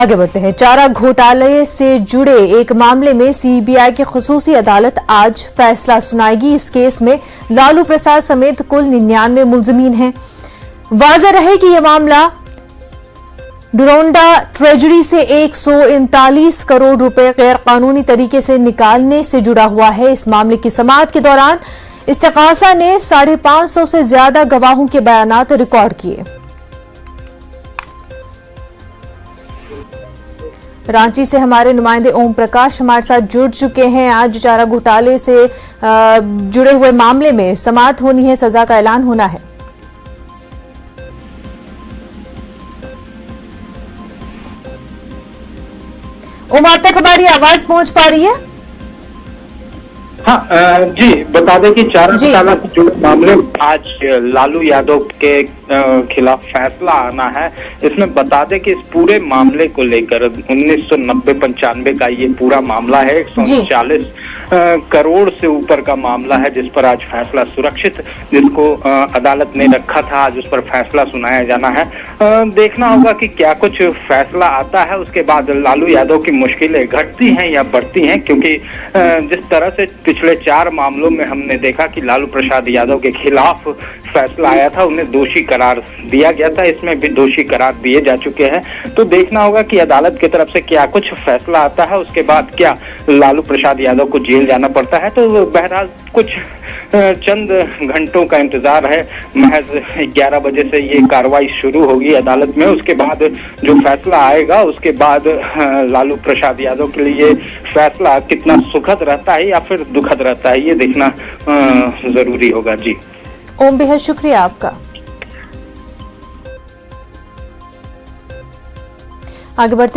आगे बढ़ते हैं। चारा घोटाले से जुड़े एक मामले में सीबीआई की खुसूसी अदालत आज फैसला सुनाएगी। इस केस में लालू प्रसाद समेत कुल 99 मुलजमीन हैं। वाज़ेह रहे कि यह मामला डुरोंडा ट्रेजरी से 139 करोड़ रुपए गैर कानूनी तरीके से निकालने से जुड़ा हुआ है। इस मामले की समाअत के दौरान इस्तगासा ने 550 से ज्यादा गवाहों के बयानात रिकॉर्ड किए। रांची से हमारे नुमाइंदे ओम प्रकाश हमारे साथ जुड़ चुके हैं। आज चारा घोटाले से जुड़े हुए मामले में समाअत होनी है, सजा का ऐलान होना है। ओम, आप तक हमारी आवाज पहुंच पा रही है? हाँ जी, बता दें कि चारा घोटाला से जुड़े मामले आज लालू यादव के खिलाफ फैसला आना है। इसमें बता दें कि इस पूरे मामले को लेकर 1990-95 का ये पूरा मामला है। 139 करोड़ से ऊपर का मामला है, जिस पर आज फैसला सुरक्षित जिसको अदालत ने रखा था, आज उस पर फैसला सुनाया जाना है। देखना होगा कि क्या कुछ फैसला आता है। उसके बाद लालू यादव की मुश्किलें घटती हैं या बढ़ती हैं, क्योंकि जिस तरह से पिछले 4 मामलों में हमने देखा कि लालू प्रसाद यादव के खिलाफ फैसला आया था, उन्हें दोषी करार दिया गया था। इसमें भी दोषी करार दिए जा चुके हैं। तो देखना होगा कि अदालत की तरफ से क्या कुछ फैसला आता है। उसके बाद क्या लालू प्रसाद यादव को जेल जाना पड़ता है। तो बहरहाल कुछ चंद घंटों का इंतजार है। महज 11 बजे से ये कार्रवाई शुरू होगी अदालत में। उसके बाद जो फैसला आएगा, उसके बाद लालू प्रसाद यादव के लिए फैसला कितना सुखद रहता है या फिर दुखद रहता है, ये देखना जरूरी होगा। जी ओम, बेहद शुक्रिया आपका। आगे बढ़ते